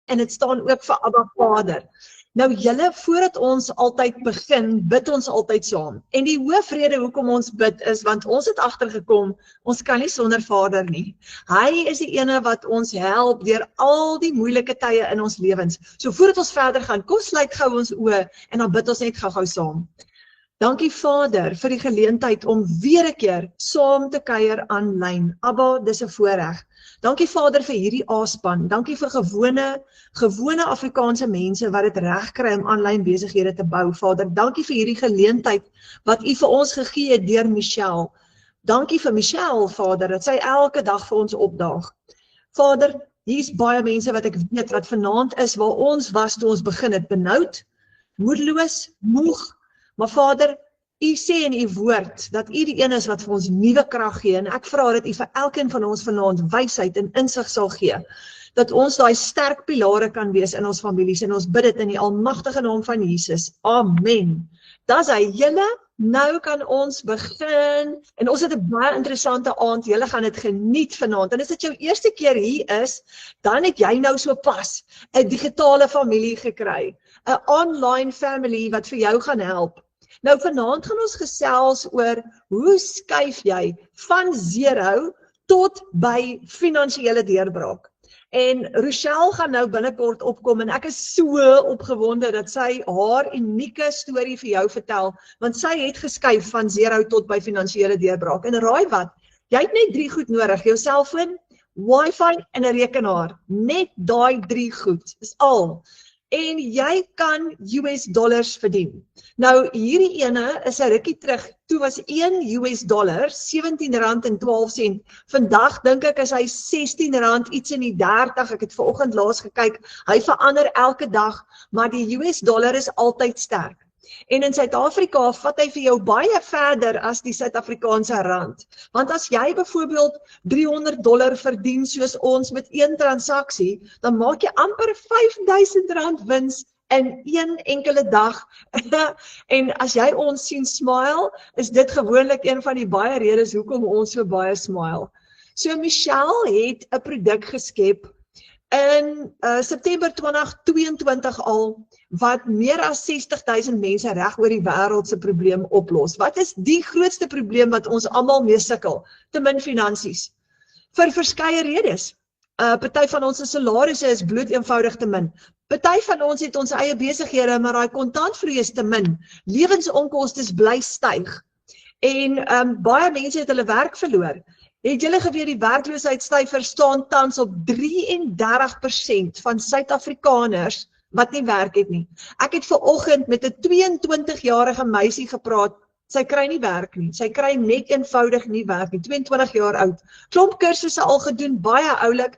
en dit staan ook vir Abba Vader. Nou julle, voordat ons altyd begin, bid ons altyd saam. En die hoofrede hoekom ons bid is, want ons het agtergekom, ons kan nie sonder Vader nie. Hy is die ene wat ons help deur al die moeilike tye in ons lewens. So voordat ons verder gaan, kom sluit gou ons oë en dan bid ons net gou saam. Dankie Vader vir die geleentheid om weer 'n keer saam te kuier aanlyn. Abba, dis 'n voorreg. Dankie Vader vir hierdie A-span. Dankie vir gewone Afrikaanse mense wat dit reg kry om aanlyn besighede te bou. Vader, dankie vir hierdie geleentheid wat U vir ons gegee het deur Michelle. Dankie vir Michelle, Vader, dat sy elke dag vir ons opdaag. Vader, hier's baie mense wat ek weet wat vanaand is waar ons was toe ons begin het, benoud, moedeloos, moeg. Maar Vader, U sê in U woord dat U die een is wat vir ons nuwe krag gee en ek vra dat U vir elkeen van ons vanaand wysheid en insig sal gee. Dat ons daai sterk pilare kan wees in ons families en ons bid dit in die almagtige naam van Jesus. Amen. Dis hy, julle, nou kan ons begin en ons het 'n baie interessante aand. Julle gaan dit geniet vanaand. En as dit jou eerste keer hier is, dan het jy nou so pas 'n digitale familie gekry. 'n Online family wat vir jou gaan help. Nou vanaand gaan ons gesels oor hoe skuif jy van 0 tot by finansiële deurbraak. En Rochelle gaan nou binnekort opkom en ek is so opgewonde dat sy haar unieke storie vir jou vertel, want sy het geskuif van 0 tot by finansiële deurbraak. En raai wat? Jy het net 3 goed nodig, jou selfoon, wifi en 'n rekenaar. Net daai 3 goed, is al. En jy kan US dollars verdien. Nou, hierdie ene is 'n rukkie terug, toe was 1 US dollar, R17.12. Vandag dink ek is hy R16 iets in die 30, ek het vanoggend laas gekyk, hy verander elke dag, maar die US dollar is altyd sterk. En in Suid-Afrika vat hy vir jou baie verder as die Suid-Afrikaanse rand. Want as jy byvoorbeeld $300 verdien soos ons met 1 transaksie, dan maak jy amper R5.000 wins in een enkele dag. En as jy ons sien smile, is dit gewoonlik een van die baie redes hoekom ons so baie smile. So Michelle het 'n produk geskep in September 2022 al, wat meer as 60.000 mense reg oor die wêreld se probleem oplos. Wat is die grootste probleem wat ons almal mee sukkel? Te min finansies. Vir verskeie redes. Party van ons salarisse is bloot eenvoudig te min. Party van ons het ons eie besighede, maar daai kontantvloei is te min. Lewensonkoste bly styg. En baie mense het hulle werk verloor. Het julle geweet die werkloosheidssyfer staan tans op 33% van Suid-Afrikaners wat nie werk het nie. Ek het vanoggend met 'n 22-jarige meisie gepraat. Sy kry nie werk nie. Sy kry net eenvoudig nie werk nie. 22 jaar oud. Klomp kursusse al gedoen, baie oulik.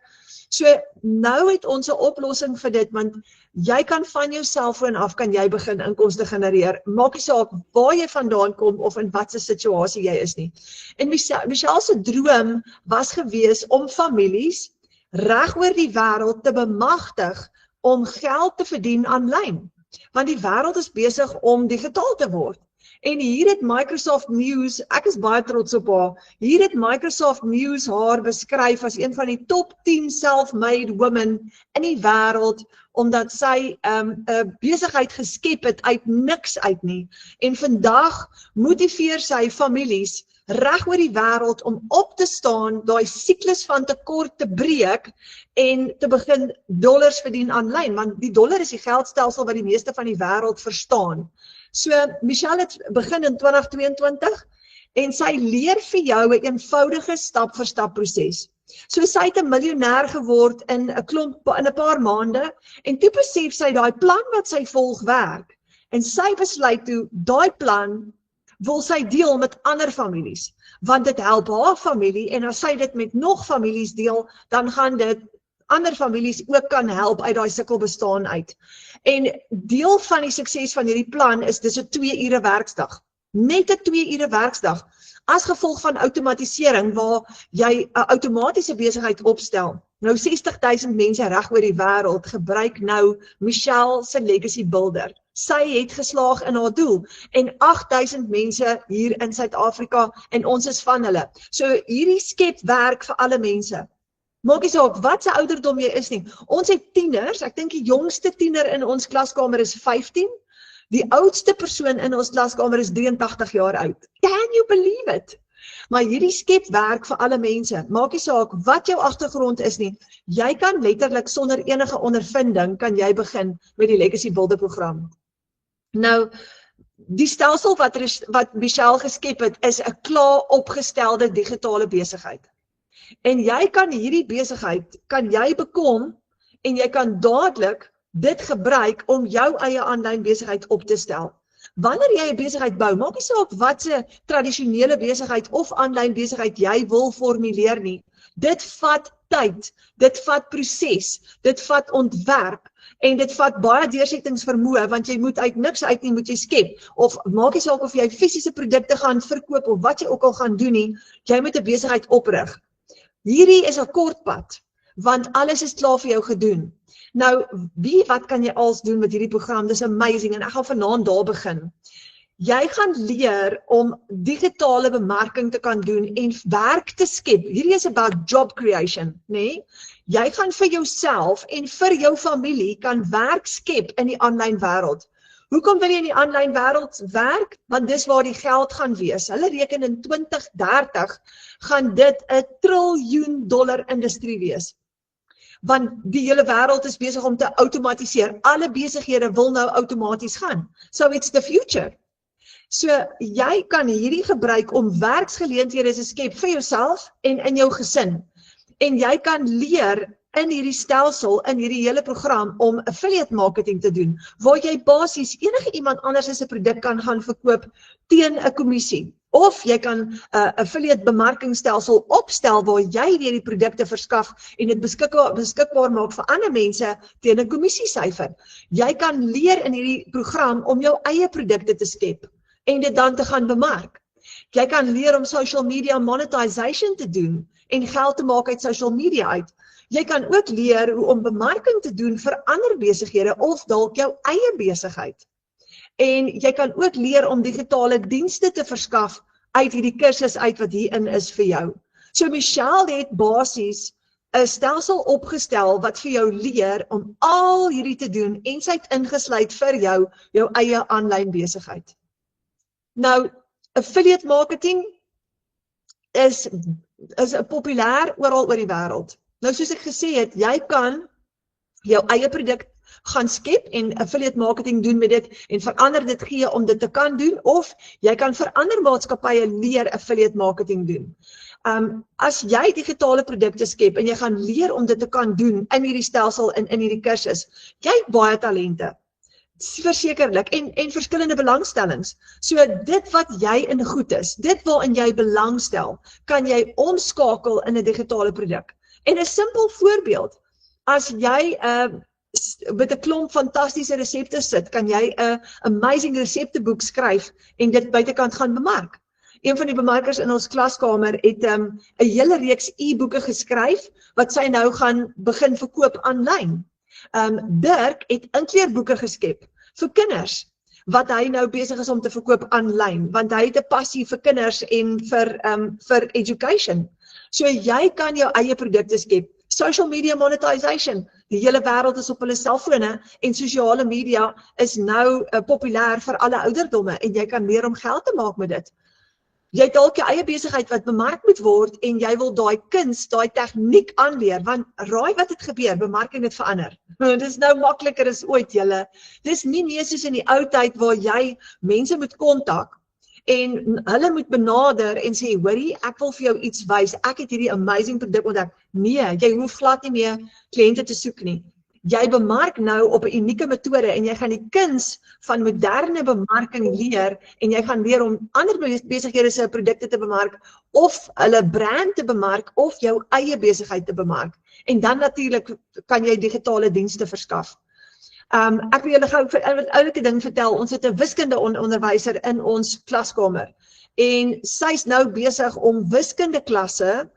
So nou het ons 'n oplossing vir dit, want jy kan van jou selfoon af kan jy begin inkomste genereer. Maak nie saak waar jy vandaan kom of in watter situasie jy is nie. En Michelle se droom was gewees om families reg oor die wêreld te bemagtig om geld te verdien aanlyn. Want die wêreld is besig om digitaal te word. En hier het Microsoft News, ek is baie trots op haar, hier het Microsoft News haar beskryf as een van die top 10 self-made women in die wêreld, omdat sy 'n besigheid geskep het uit niks uit nie. En vandag motiveer sy families reg oor die wêreld om op te staan, daai siklus van tekort te breek en te begin dollars verdien aanlyn, want die dollar is die geldstelsel wat die meeste van die wêreld verstaan. So Michelle het begin in 2022 en sy leer vir jou 'n eenvoudige stap-vir-stap proses. So sy het 'n miljonair geword in 'n paar maande en toe besef sy daai plan wat sy volg werk. En sy besluit toe daai plan wil sy deel met ander families, want dit help haar familie en as sy dit met nog families deel, dan gaan dit ander families ook kan help uit daai sukkelbestaan uit. En deel van die sukses van hierdie plan is dis 'n 2 ure werksdag. Net 'n 2 ure werksdag. As gevolg van outomatisering waar jy 'n outomatiese besigheid opstel. Nou 60.000 mense reg oor die wêreld gebruik nou Michelle se Legacy Builder. Sy het geslaag in haar doel en 8.000 mense hier in Suid-Afrika en ons is van hulle. So hierdie skep werk vir alle mense. Maak nie saak wat se ouderdom jy is nie. Ons het tieners, ek dink die jongste tiener in ons klaskamer is 15. Die oudste persoon in ons klaskamer is 83 jaar oud. Can you believe it? Maar hierdie skep werk vir alle mense. Maak nie saak wat jou agtergrond is nie. Jy kan letterlik sonder enige ondervinding kan jy begin met die Legacy Builder program. Nou, die stelsel wat Michelle geskep het, is 'n klaar opgestelde digitale besigheid. En jy kan hierdie besigheid, kan jy bekom en jy kan dadelik dit gebruik om jou eie aanlyn besigheid op te stel. Wanneer jy 'n besigheid bou, maak nie saak wat se tradisionele besigheid of aanlyn besigheid jy wil formuleer nie. Dit vat tyd, dit vat proses, dit vat ontwerp en dit vat baie deursettingsvermoë want jy moet uit niks uit nie moet jy skep. Of maak nie saak of jy fisiese produkte gaan verkoop of wat jy ook al gaan doen nie, jy moet 'n besigheid oprig. Hierdie is 'n kort pad, want alles is klaar vir jou gedoen. Nou, wat kan jy als doen met hierdie program? Dis amazing en ek gaan vanaand daar begin. Jy gaan leer om digitale bemarking te kan doen en werk te skep. Hierdie is about job creation, nee? Jy gaan vir jouself en vir jou familie kan werk skep in die aanlyn wêreld. Hoekom wil jy in die aanlyn wêreld werk? Want dis waar die geld gaan wees. Hulle reken in 2030 gaan dit 'n triljoen dollar industrie wees. Want die hele wêreld is besig om te outomatiseer. Alle besighede wil nou outomaties gaan. So it's the future. So jy kan hierdie gebruik om werksgeleenthede te skep vir jouself en in jou gesin. En jy kan leer in hierdie stelsel, in hierdie hele program om affiliate marketing te doen, waar jy basies enige iemand anders se produk kan gaan verkoop teen 'n kommissie. Of jy kan 'n affiliate bemarkingstelsel opstel waar jy weer die produkte verskaf en dit beskikbaar maak vir ander mense teen 'n kommissiesyfer. Jy kan leer in hierdie program om jou eie produkte te skep en dit dan te gaan bemark. Jy kan leer om social media monetization te doen en geld te maak uit social media uit. Jy kan ook leer hoe om bemarking te doen vir ander besighede of dalk jou eie besigheid. En jy kan ook leer om digitale dienste te verskaf uit hierdie kursus uit wat hierin is vir jou. So Michelle het basies 'n stelsel opgestel wat vir jou leer om al hierdie te doen en sy het ingesluit vir jou eie aanlyn besigheid. Nou, affiliate marketing is populêr oral oor die wêreld. Nou soos ek gesê het, jy kan jou eie produk gaan skep en affiliate marketing doen met dit en verander dit gee om dit te kan doen, of jy kan vir ander maatskappye leer affiliate marketing doen. As jy digitale produkte skep en jy gaan leer om dit te kan doen in hierdie stelsel en in hierdie kursus, jy het baie talente. Versekerlik en verskillende belangstellings. So dit wat jy in goed is, dit waarin jy belangstel, kan jy omskakel in 'n digitale produk. En 'n simpel voorbeeld, as jy met 'n klomp fantastiese resepte sit, kan jy 'n amazing resepteboek skryf en dit buitekant gaan bemark. Een van die bemarkers in ons klaskamer het 'n hele reeks e-boeke geskryf wat sy nou gaan begin verkoop aanlyn. Dirk het inkleerboeke geskep vir kinders wat hy nou besig is om te verkoop aanlyn, want hy het 'n passie vir kinders en vir education. So jy kan jou eie produkte skep. Social media monetization. Die hele wêreld is op hulle selfone en sosiale media is nou populêr vir alle ouderdomme en jy kan leer om geld te maak met dit. Jy het dalk jou eie besigheid wat bemark moet word en jy wil daai kuns, daai tegniek aanleer, want raai wat het gebeur, bemarking het verander. Dit is nou makliker as ooit julle. Dis nie meer soos in die ou tyd waar jy mense moet kontak en hulle moet benader en sê, hoorie, ek wil vir jou iets wys, ek het hierdie amazing produk ontdek. Nee, jy hoef glad nie meer kliënte te soek nie. Jy bemark nou op 'n unieke metode en jy gaan die kuns van moderne bemarking leer en jy gaan leer om ander besighede se produkte te bemark of hulle brand te bemark of jou eie besigheid te bemark. En dan natuurlik kan jy digitale dienste verskaf. Ek wil julle gou 'n oulike ding vertel. Ons het 'n wiskunde onderwyser in ons klaskamer en sy's nou besig om wiskunde klasse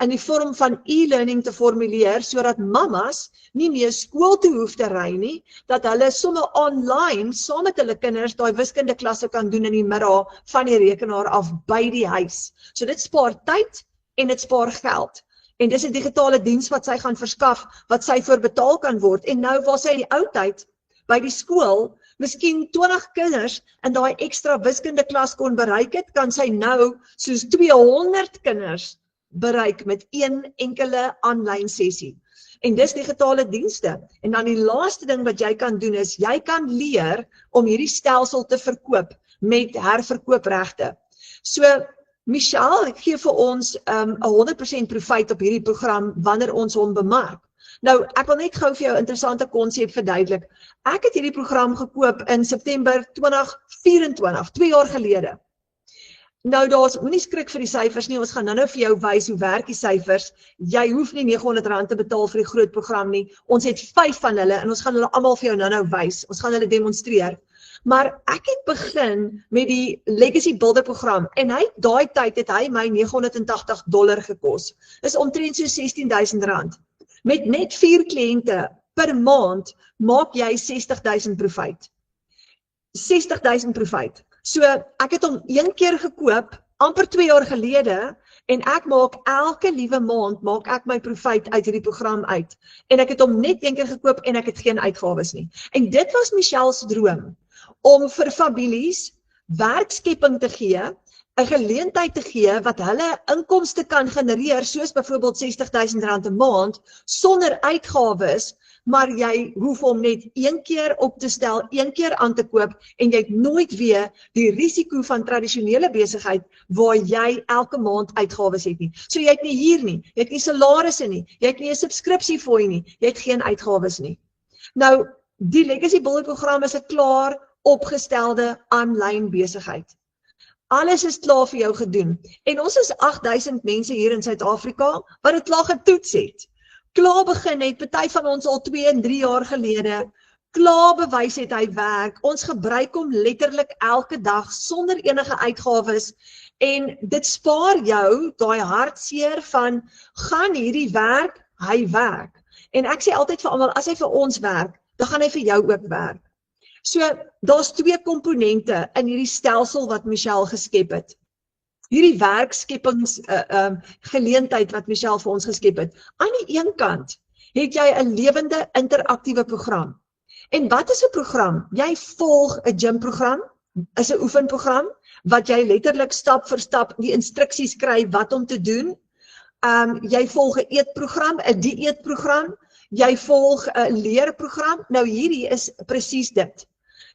in die vorm van e-learning te formuleer sodat mammas nie meer skool toe hoef te ry nie, dat hulle sommer online saam met hulle kinders daai wiskunde klasse kan doen in die middag van die rekenaar af by die huis. So dit spaar tyd en dit spaar geld. En dis 'n digitale diens wat sy gaan verskaf, wat sy voor betaal kan word. En nou waar sy in die ou tyd, by die skool, miskien 20 kinders in daai ekstra wiskunde klas kon bereik het, kan sy nou soos 200 kinders bereik met een enkele aanlyn sessie. En dis digitale dienste. En dan die laaste ding wat jy kan doen is, jy kan leer om hierdie stelsel te verkoop met herverkoopregte. So, Michelle gee vir ons 100% profiet op hierdie program wanneer ons hom bemark. Nou, ek wil net gou vir jou 'n interessante konsep verduidelik. Ek het hierdie program gekoop in September 2024, 2 jaar gelede. Nou, moenie skrik vir die syfers nie, ons gaan nou vir jou wys hoe werk die syfers. Jy hoef nie R900 te betaal vir die groot program nie. Ons het 5 van hulle en ons gaan hulle almal vir jou nou wys. Ons gaan hulle demonstreer. Maar ek het begin met die Legacy Builder program en daai tyd het hy my $980 gekos. Dis omtrent so R16,000. Met net 4 kliënte per maand maak jy 60,000 profit. 60,000 profit. So ek het hom 1 keer gekoop, amper 2 jaar gelede, en ek maak elke liewe maand maak ek my profit uit hierdie program uit. En ek het hom net 1 keer gekoop en ek het geen uitgawes nie. En dit was Michelle se droom, om vir families werkskepping te gee, 'n geleentheid te gee wat hulle inkomste kan genereer, soos byvoorbeeld R60,000 'n maand, sonder uitgawes, maar jy hoef hom net 1 keer op te stel, 1 keer aan te koop, en jy het nooit weer die risiko van tradisionele besigheid, waar jy elke maand uitgawes het nie. So jy het nie hier nie, jy het nie salarisse nie, jy het nie 'n subskripsiefooi nie, jy het geen uitgawes nie. Nou, die Legacy Builder program is 'n klaar opgestelde aanlyn besigheid. Alles is klaar vir jou gedoen. En ons is 8,000 mense hier in Suid-Afrika wat dit klaar getoets het. Klaar begin het, party van ons al 2 en 3 jaar gelede, klaar bewys het hy werk. Ons gebruik hom letterlik elke dag sonder enige uitgawes en dit spaar jou daai hartseer van gaan hierdie werk, hy werk. En ek sê altyd vir almal, as hy vir ons werk, dan gaan hy vir jou ook werk. So, daar's 2 komponente in hierdie stelsel wat Michelle geskep het. Hierdie werkskepingsgeleentheid wat Michelle vir ons geskep het. Aan die een kant het jy 'n lewende interaktiewe program. En wat is 'n program? Jy volg 'n gymprogram, is 'n oefenprogram, wat jy letterlik stap vir stap die instruksies kry wat om te doen. Jy volg 'n eetprogram, 'n dieetprogram, jy volg 'n leerprogram. Nou hierdie is presies dit.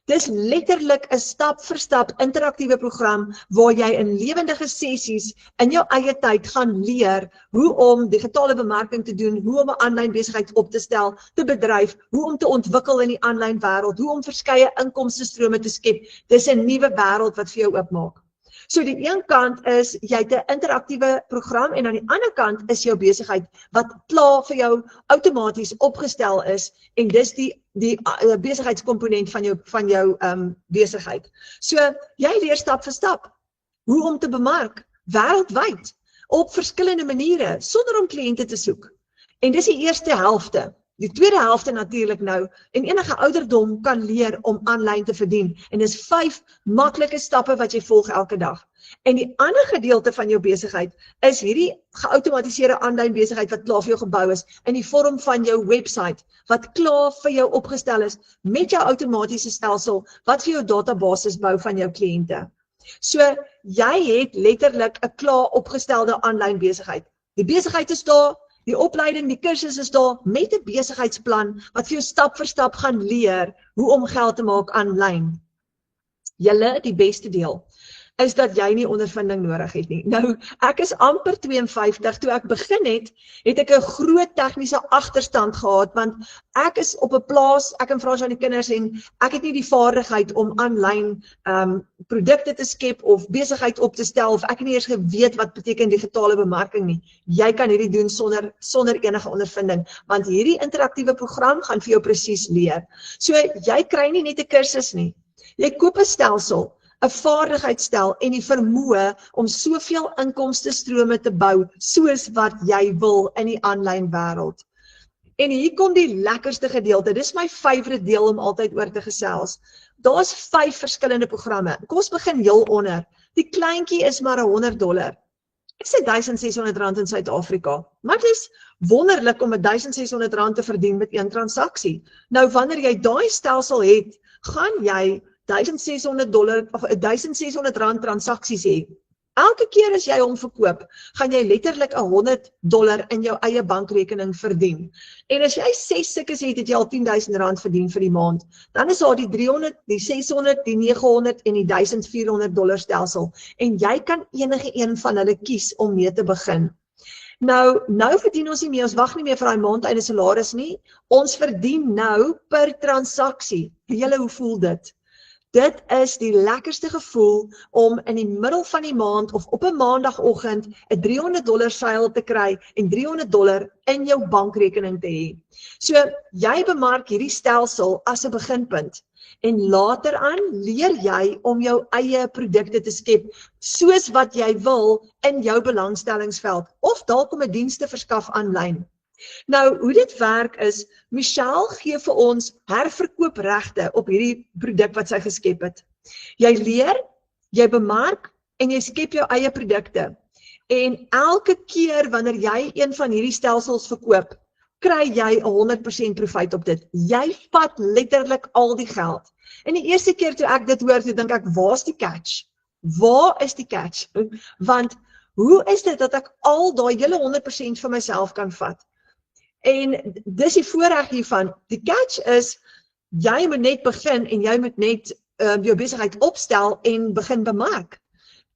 Dis letterlik 'n stap vir stap interaktiewe program waar jy in lewendige sessies in jou eie tyd gaan leer hoe om digitale bemarking te doen, hoe om 'n aanlyn besigheid op te stel, te bedryf, hoe om te ontwikkel in die aanlyn wêreld, hoe om verskeie inkomstestrome te skep. Dis 'n nuwe wêreld wat vir jou oopmaak. So die een kant is, jy het 'n interaktiewe program en aan die ander kant is jou besigheid wat klaar vir jou outomaties opgestel is en dis die besigheidskomponent van jou besigheid. So jy leer stap vir stap hoe om te bemark wêreldwyd op verskillende maniere sonder om kliënte te soek. En dis die eerste helfte. Die tweede helfte natuurlik nou, en enige ouderdom kan leer om aanlyn te verdien. En dis 5 maklike stappe wat jy volg elke dag. En die ander gedeelte van jou besigheid is hierdie geautomatiseerde aanlyn besigheid wat klaar vir jou gebou is, in die vorm van jou website, wat klaar vir jou opgestel is, met jou outomatiese stelsel, wat vir jou databasis bou van jou kliënte. So, jy het letterlik 'n klaar opgestelde aanlyn besigheid. Die besigheid is daar, die opleiding, die kursus is daar met 'n besigheidsplan wat vir jou stap vir stap gaan leer hoe om geld te maak aanlyn. Julle, die beste deel is dat jy nie ondervinding nodig het nie. Nou, ek is amper 52, toe ek begin het ek 'n groot tegniese agterstand gehad, want ek is op 'n plaas, ek en Frans aan die kinders, en ek het nie die vaardigheid om aanlyn produkte te skep of besigheid op te stel, of ek het nie eers geweet wat beteken digitale bemarking nie. Jy kan hierdie doen sonder enige ondervinding, want hierdie interaktiewe program gaan vir jou presies leer. So, jy kry nie net 'n kursus nie. Jy koop 'n stelsel, 'n vaardigheidsstel en die vermoë om soveel inkomstestrome te bou, soos wat jy wil in die aanlyn wêreld. En hier kom die lekkerste gedeelte, dis my favourite deel om altyd oor te gesels. Daar's 5 verskillende programme. Kom ons begin heel onder. Die kleintjie is maar $100. Ek sê R1,600 in Suid-Afrika, maar dit is wonderlik om R1,600 te verdien met een transaksie. Nou wanneer jy daai stelsel het, gaan jy $1,600 of R1,600 transaksies hê. Elke keer as jy hom verkoop, gaan jy letterlik $100 in jou eie bankrekening verdien. En as jy 6 sulkes het, het jy al R10,000 verdien vir die maand. Dan is daar die 300, die 600, die 900 en die $1,400 stelsel. En jy kan enige een van hulle kies om mee te begin. Nou verdien ons nie meer, ons wag nie meer vir daai maandeinde salaris nie. Ons verdien nou per transaksie. Julle, hoe voel dit? Dit is die lekkerste gevoel om in die middel van die maand of op 'n maandagoggend 'n $300 seil te kry en $300 in jou bankrekening te hê. So, jy bemark hierdie stelsel as 'n beginpunt en later aan leer jy om jou eie produkte te skep soos wat jy wil in jou belangstellingsveld of dalk om 'n diens te verskaf aanlyn. Nou, hoe dit werk is, Michelle gee vir ons herverkoopregte op hierdie produk wat sy geskep het. Jy leer, jy bemark en jy skep jou eie produkte. En elke keer wanneer jy een van hierdie stelsels verkoop, kry jy 100% profijt op dit. Jy vat letterlik al die geld. En die eerste keer toe ek dit hoor, toe dink ek, waar is die catch? Waar is die catch? Want hoe is dit dat ek al daai hele 100% vir myself kan vat? En dis die voorreg hiervan. Die catch is, jy moet net begin en jy moet net jou besigheid opstel en begin bemark.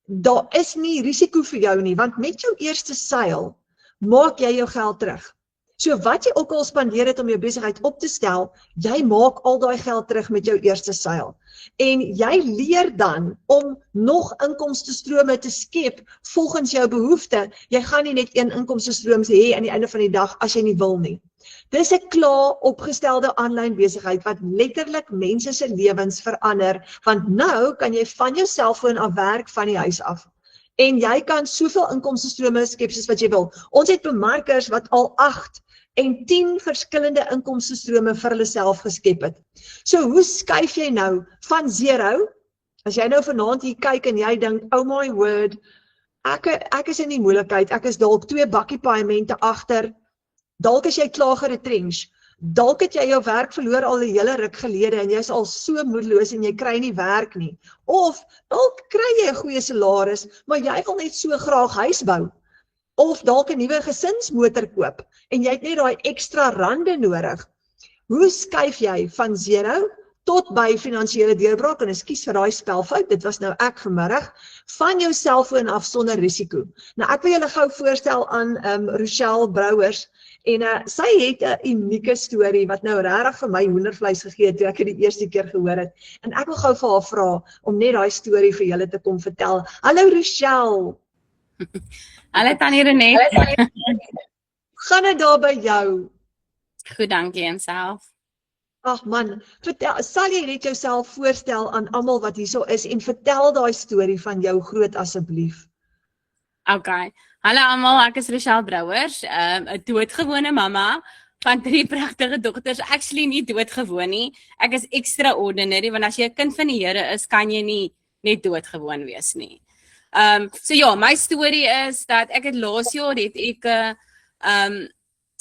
Daar is nie risiko vir jou nie, want met jou eerste seil maak jy jou geld terug. So wat jy ook al spandeer het om jou besigheid op te stel, jy maak al daai geld terug met jou eerste seil. En jy leer dan om nog inkomstestrome te skep volgens jou behoefte. Jy gaan nie net een inkomstestroom hê aan die einde van die dag as jy nie wil nie. Dis 'n klaar opgestelde aanlyn besigheid wat letterlik mense se lewens verander, want nou kan jy van jou selfoon af werk van die huis af. En jy kan soveel inkomstestrome skep soos wat jy wil. Ons het bemarkers wat al 8 en 10 verskillende inkomstestrome vir hulle self geskep het. So hoe skuif jy nou van 0, as jy nou vanaand hier kyk en jy dink, oh my word, ek is in die moeilikheid, ek is dalk 2 bakkie paaiemente agter, dalk is jy klaar geretrench, dalk het jy jou werk verloor al 'n hele ruk gelede en jy is al so moedeloos en jy kry nie werk nie. Of dalk kry jy 'n goeie salaris, maar jy wil net so graag huis bou. Of dalk 'n nuwe gesinsmotor koop en jy het net daai ekstra rande nodig. Hoe skuif jy van 0 tot by finansiële deurbraak? En ekskuus vir daai spelfout, dit was nou ek vanmiddag, van jou selfoon af sonder risiko. Nou ek wil julle gou voorstel aan Rochelle Brouwers en sy het 'n unieke storie wat nou regtig vir my hoendervleis gegee het toe ek dit die eerste keer gehoor het. En ek wil gou vir haar vra om net daai storie vir julle te kom vertel. Hallo Rochelle. Hallo Tannie Renet. Gaan dit daar by jou? Goed, dankie en self. Ag man, vertel, sal jy net jouself voorstel aan almal wat hierso is en vertel daai storie van jou groot asseblief. Okay. Hallo almal, ek is Rochelle Brouwers, 'n doodgewone mamma van 3 pragtige dogters. Actually nie doodgewoon nie. Ek is extraordinary, want as jy 'n kind van die Here is, kan jy nie net doodgewoon wees nie. So ja, my storie is dat ek het laas jaar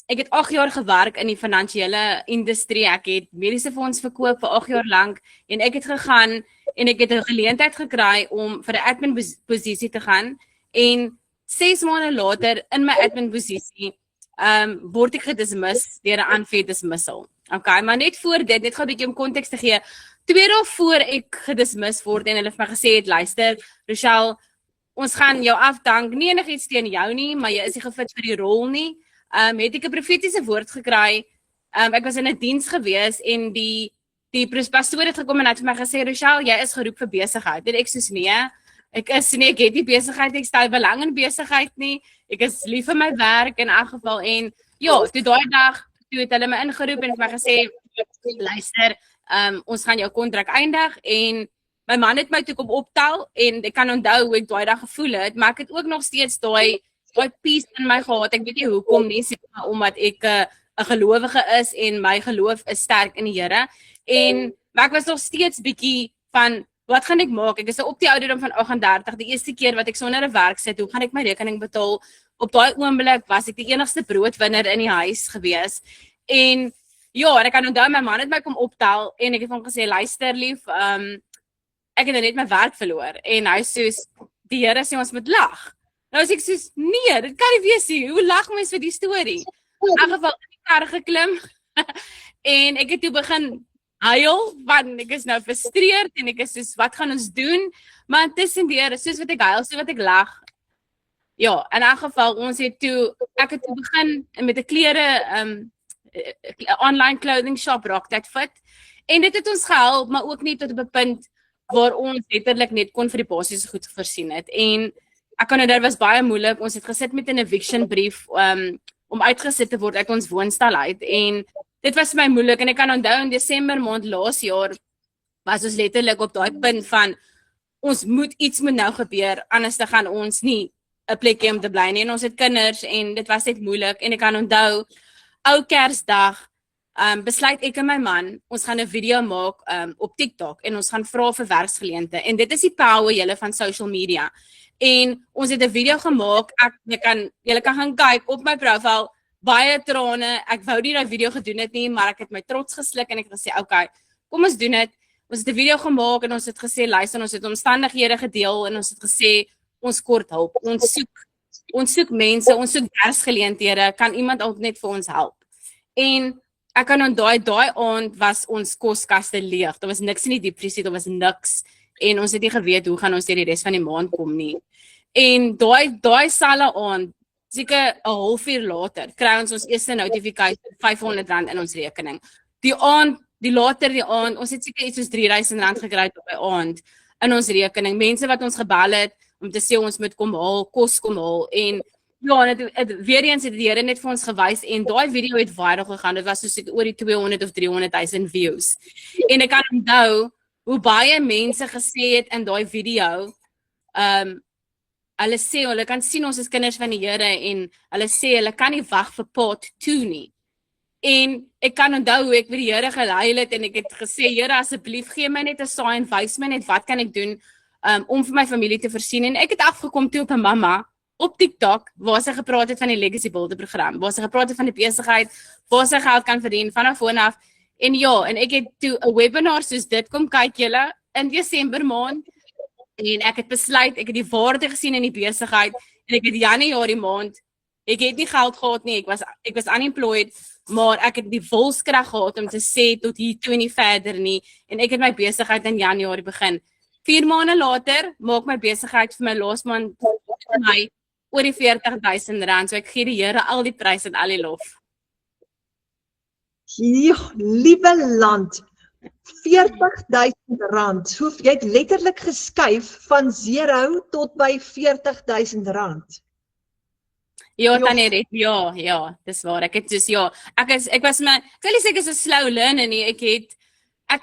ek het 8 jaar gewerk in die finansiële industrie. Ek het mediese fonds verkoop vir 8 jaar lank en ek het gegaan en ek het 'n geleentheid gekry om vir 'n admin posisie te gaan en 6 maande later in my admin posisie word ek gedismiss deur 'n unfair dismissal. Okay, maar net voor dit, net gou 'n bietjie om konteks te gee. 2 dae voor ek gedismiss word en hulle het my gesê het, luister, Rochelle, ons gaan jou afdank, nie enigiets teen jou nie, maar jy is nie gefit vir die rol nie. Het ek 'n profetiese woord gekry. Ek was in 'n diens gewees en die pastoor het gekom en het vir my gesê, Rochelle, jy is geroep vir besigheid. En ek soos nee, ek het nie besigheid, ek stel belang in besigheid nie. Ek is lief vir my werk in elk geval en ja, toe daai dag, toe het hulle my ingeroep en vir my gesê, luister, ons gaan jou kontrak eindig en my man het my toe kom optel en ek kan onthou hoe ek daai dag gevoel het, maar ek het ook nog steeds daai peace in my gehad. Ek weet nie hoekom nie, sê maar omdat ek 'n gelowige is en my geloof is sterk in die Here. Maar ek was nog steeds bietjie van wat gaan ek maak? Ek is op die ouderdom van 38, die eerste keer wat ek sonder 'n werk sit, hoe gaan ek my rekening betaal? Op daai oomblik was ek die enigste broodwinner in die huis gewees. En ja, en ek kan onthou my man het my kom optel en ek het hom gesê, luister lief, ek het net my werk verloor en hy soos die Here sê ons moet lag. Nou as ek soos nee, dit kan nie wees nie. Hoe lag mens vir die storie? In elk geval in die kar geklim en ek het toe begin huil want ek is nou frustreerd en ek is soos wat gaan ons doen? Maar tussendeur, soos wat ek huil, soos wat ek lag. Ja, in elk geval ek het toe begin met 'n klere online clothing shop Rocktide Fit en dit het ons gehelp, maar ook nie tot op 'n punt waar ons letterlik net kon vir die basiese goed voorsien het. En ek kan dit was baie moeilik. Ons het gesit met 'n eviction brief om uitgesit te word uit ons woonstel uit en dit was vir my moeilik en ek kan onthou in Desember maand laas jaar was ons letterlik op daai punt van iets moet nou gebeur anders dan gaan ons nie 'n plekjie om te bly nie en ons het kinders en dit was net moeilik en ek kan onthou ou Kersdag besluit ek en my man, ons gaan 'n video maak op TikTok en ons gaan vra vir werksgeleenthede en dit is die power julle van social media. En ons het 'n video gemaak, julle kan gaan kyk op my profiel, baie trane, ek wou nie daai video gedoen het nie, maar ek het my trots gesluk en ek het gesê, okay, kom ons doen dit. Ons het 'n video gemaak en ons het gesê, luister, ons het omstandighede gedeel en ons het gesê, ons kort hulp, ons soek mense, ons soek werksgeleenthede, kan iemand ook net vir ons help? En ek kan onthou daai aand was ons koskaste leeg. Daar was niks in die diepvriesie, daar was niks. En ons het nie geweet hoe gaan ons deur die res van die maand kom nie. En daai selfe aand, seker 'n halfuur later, kry ons eerste notification R500 in ons rekening. Die aand, ons het seker iets soos R3000 gekry op die aand in ons rekening. Mense wat ons gebel het om te sê ons moet kom haal, kos kom haal en ja, weer eens het die Here net vir ons gewys en daai video het viral gegaan. Dit was soos oor die 200 of 300,000 views. En ek kan onthou hoe baie mense gesê het in daai video, hulle sê, hulle kan sien ons is kinders van die Here en hulle sê, hulle kan nie wag vir pot toe nie. En ek kan onthou hoe ek vir die Here gehuil het en ek het gesê, Here asseblief gee my net 'n sign, wys my net wat kan ek doen om vir my familie te voorsien. En ek het afgekom toe op 'n mamma op TikTok waar sy gepraat het van die Legacy Builder program, waar sy gepraat het van die besigheid, waar sy geld kan verdien van af af. En ja, en ek het toe 'n webinar soos dit kom kyk julle in Desember maand en ek het besluit, ek het die waarde gesien in die besigheid en ek het Januarie maand, ek het nie geld gehad nie, ek was unemployed, maar ek het die wilskrag gehad om te sê tot hier toe nie verder nie en ek het my besigheid in Januarie begin. 4 maande later maak my besigheid vir my laas maand my oor die R40,000, so ek gee die Here al die prys en al die lof. Ja, liewe land, R40,000, so jy het letterlik geskuif van 0 tot by R40,000. Ja, Tannie Red, ja, dis waar. Ek het soos ek wil nie sê ek is 'n slow learner nie. Ek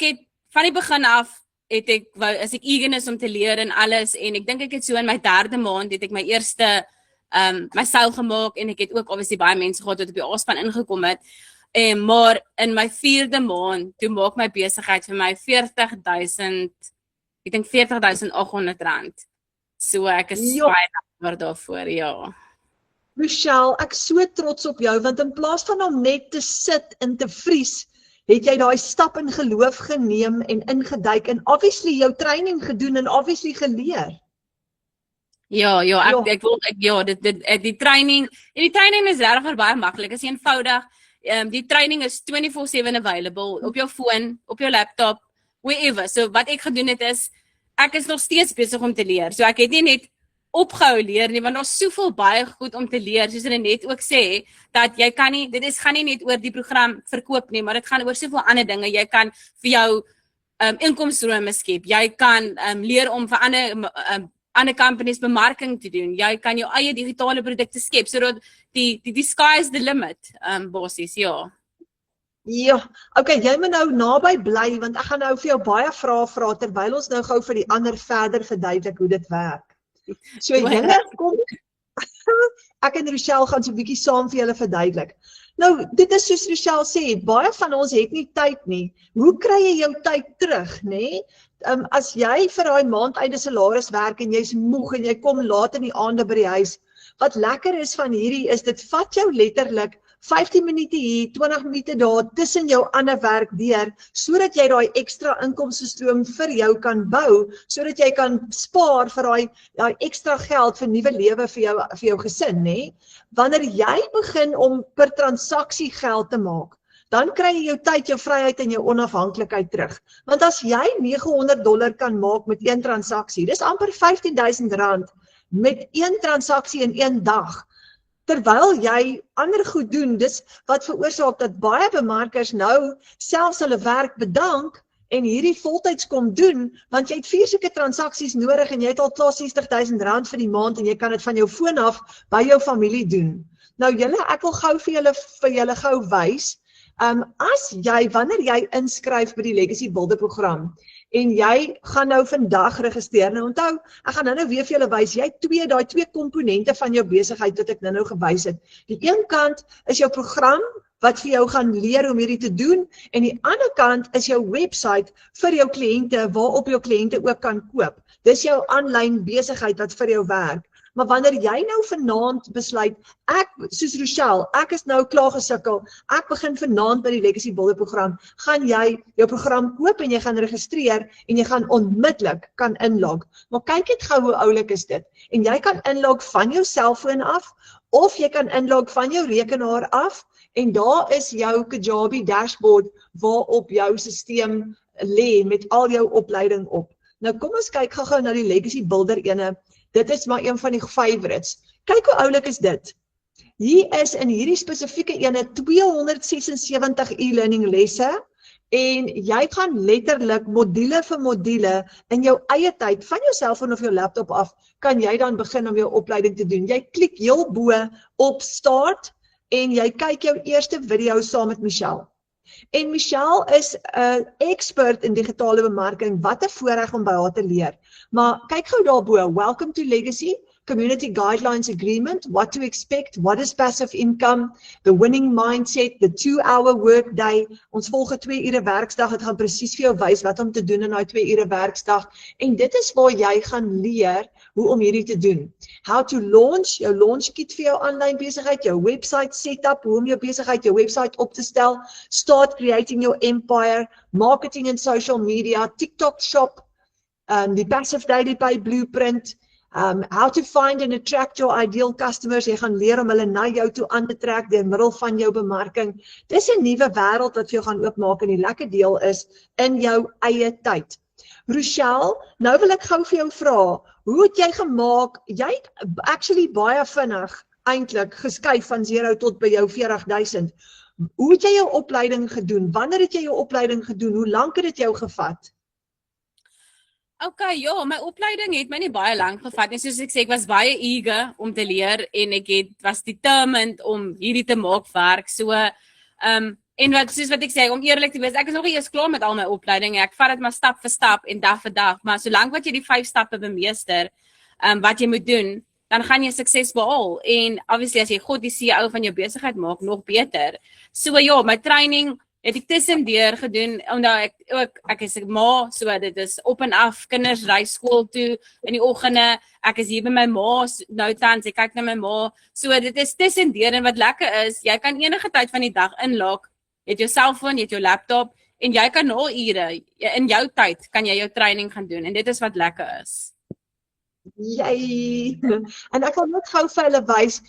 het van die begin af as ek eager is om te leer en alles en ek dink ek het so in my 3de maand het ek my eerste myself gemaak en ek het ook obviously baie mense gehad wat op die A-span ingekom het. Maar in my 4de maand, toe maak my besigheid vir my R40,000, ek dink R40,800. So ek is baie dankbaar daarvoor, ja. Michelle, ek is so trots op jou, want in plaas van om net te sit en te vries, het jy daai stap in geloof geneem en ingeduik en obviously jou training gedoen en obviously geleer. Ja, die training is regtig baie maklik, is eenvoudig. Die training is 24/7 available op jou foon, op jou laptop, wherever. So wat ek gedoen het is, ek is nog steeds besig om te leer. So ek het nie net opgehou leer nie, want daar's soveel baie goed om te leer, soos hulle net ook sê, dat jy kan nie, gaan nie net oor die program verkoop nie, maar dit gaan oor soveel ander dinge. Jy kan vir jou inkomstestrome skep, jy kan leer om vir ander companies bemarking te doen, jy kan jou eie digitale produkte skep, sodat die sky is the limit, basies, ja. Ja, okay, jy moet nou naby bly, want ek gaan nou vir jou baie vrae vra, terwyl ons nou gou vir die ander verder verduidelik hoe dit werk. So julle kom, ek en Rochelle gaan so 'n bietjie saam vir julle verduidelik. Nou, dit is soos Rochelle sê, baie van ons het nie tyd nie. Hoe kry jy jou tyd terug, nê? As jy vir daai maandeinde salaris werk en jy's moeg en jy kom laat in die aande by die huis, wat lekker is van hierdie is, dit vat jou letterlik 15 minute hier, 20 minute daar, tussen jou ander werk deur, sodat jy daai ekstra inkomstestroom vir jou kan bou, sodat jy kan spaar vir daai ekstra geld vir nuwe lewe vir jou gesin, nê? Wanneer jy begin om per transaksie geld te maak, dan kry jy jou tyd, jou vryheid en jou onafhanklikheid terug. Want as jy $900 kan maak met een transaksie, dis amper R15,000 met een transaksie in een dag, terwyl jy ander goed doen, dis wat veroorsaak dat baie bemarkers nou selfs hulle werk bedank en hierdie voltyds kom doen, want jy het 4 sulke transaksies nodig en jy het al klaar R60,000 vir die maand en jy kan dit van jou foon af by jou familie doen. Nou ek wil gou vir julle gou wys, wanneer jy inskryf by die Legacy Builder program, en jy gaan nou vandag registreer, nou onthou, ek gaan nou weer vir julle wys, jy het daai twee komponente van jou besigheid wat ek nou gewys het. Die een kant is jou program, wat vir jou gaan leer om hierdie te doen, en die ander kant is jou website vir jou kliënte, waarop jou kliënte ook kan koop. Dis jou aanlyn besigheid wat vir jou werk. Maar wanneer jy nou vanaand besluit, soos Rochelle, ek is nou klaar gesukkel, ek begin vanaand by die Legacy Builder program, gaan jy jou program koop en jy gaan registreer en jy gaan onmiddellik kan inlog. Maar kyk net gou hoe oulik is dit. En jy kan inlog van jou selfoon af, of jy kan inlog van jou rekenaar af, en daar is jou Kajabi dashboard waarop jou stelsel lê met al jou opleiding op. Nou kom ons kyk gou na die Legacy Builder ene. Dit is maar een van die favorites. Kyk hoe oulik is dit. Hier is in hierdie spesifieke ene 276 e-learning lesse en jy gaan letterlik module vir module in jou eie tyd van jou selfoon of jou laptop af kan jy dan begin om jou opleiding te doen. Jy klik heel bo op start en jy kyk jou eerste video saam met Michelle. En Michelle is 'n expert in digitale bemarking, wat 'n voorreg om by haar te leer. Maar kyk gou daarbo, welcome to Legacy, Community Guidelines Agreement, what to expect, what is passive income, the winning mindset, the 2-hour workday, ons volg 'n 2 ure werksdag, het gaan presies vir jou wys wat om te doen in daai 2 ure werksdag, en dit is waar jy gaan leer hoe om hierdie te doen. How to launch, jou launch kit vir jou aanlyn besigheid, jou website setup, hoe om jou besigheid, jou website op te stel, start creating your empire, marketing and social media, TikTok shop, die passive daily pay blueprint, how to find and attract your ideal customers, jy gaan leer om hulle na jou toe aan te trek deur middel van jou bemarking. Dis 'n nuwe wêreld wat vir jou gaan oopmaak en die lekker deel is in jou eie tyd. Rochelle, nou wil ek gou vir jou vra, hoe het jy gemaak, jy het actually baie vinnig eintlik geskuif van 0 tot by jou 40,000. Hoe het jy jou opleiding gedoen? Wanneer het jy jou opleiding gedoen? Hoe lank het dit jou gevat? Okay, ja, my opleiding het my nie baie lank gevat nie. Soos ek sê, ek was baie eager om te leer en was determined om hierdie te maak werk. So, en soos wat ek sê, om eerlik te wees, ek is nog nie eers klaar met al my opleiding. Ek vat dit maar stap vir stap en dag vir dag. Maar solank wat jy die 5 stappe bemeester, wat jy moet doen, dan gaan jy sukses behaal. En obviously as jy God die CEO van jou besigheid maak, nog beter. So ja, my training het ek tussendeur gedoen, omdat ek is 'n ma, so dit is op en af, kinders ry skool toe in die oggende, ek is hier by my ma, nou tans, ek kyk na my ma, so dit is tussendeur, en wat lekker is, jy kan enige tyd van die dag inlog, jy het jou selfoon, jy het jou laptop, en jy kan al ure, in jou tyd, kan jy jou training gaan doen, en dit is wat lekker is. Jee, en ek wil net gou vir hulle wys,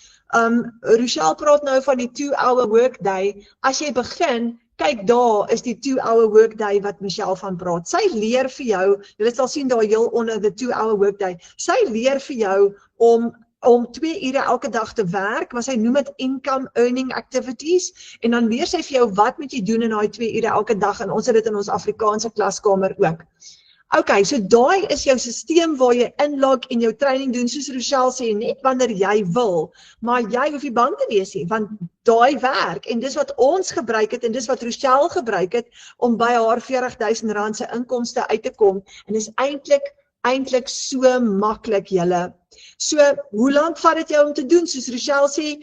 Rochelle praat nou van die 2-hour workday, as jy begin, kyk daar is die 2-hour workday wat Michelle van praat. Sy leer vir jou, jy sal sien daar heel onder the 2-hour workday, sy leer vir jou om 2 ure elke dag te werk, maar sy noem dit income earning activities, en dan leer sy vir jou wat moet jy doen in daai 2 ure elke dag, en ons het dit in ons Afrikaanse klaskamer ook. Okay, so daai is jou stelsel waar jy inlog en jou training doen, soos Rochelle sê, net wanneer jy wil, maar jy hoef nie bang te wees nie, want daai werk, en dis wat ons gebruik het, en dis wat Rochelle gebruik het, om by haar R40,000 se inkomste uit te kom, en dis eintlik so maklik, julle. So, hoe lank vat dit jou om te doen? Soos Rochelle sê,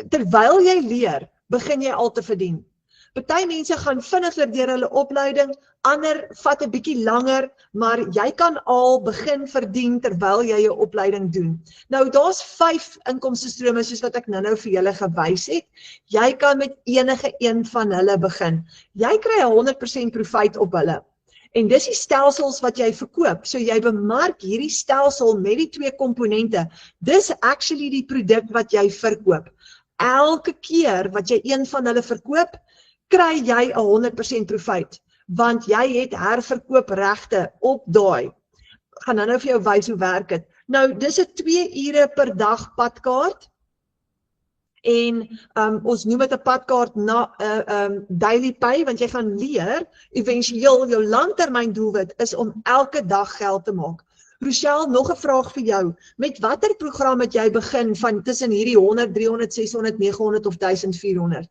terwyl jy leer, begin jy al te verdien. Party mense gaan vinniger deur hulle opleiding, ander vat 'n bietjie langer, maar jy kan al begin verdien terwyl jy jou opleiding doen. Nou daar's 5 inkomstestrome soos wat ek nou vir julle gewys het. Jy kan met enige een van hulle begin. Jy kry 100% profijt op hulle. En dis die stelsels wat jy verkoop. So jy bemark hierdie stelsel met die 2 komponente. Dis actually die produk wat jy verkoop. Elke keer wat jy een van hulle verkoop, kry jy 100% profijt, want jy het herverkoopregte op daai. Gaan nou vir jou wys hoe werk dit. Nou, dis 'n 2 ure per dag padkaart, en ons noem dit 'n padkaart na daily pay, want jy gaan leer, eventueel jou langtermyn doelwit is om elke dag geld te maak. Rochelle, nog 'n vraag vir jou. Met watter program het jy begin van tussen hierdie 100, 300, 600, 900 of 1400?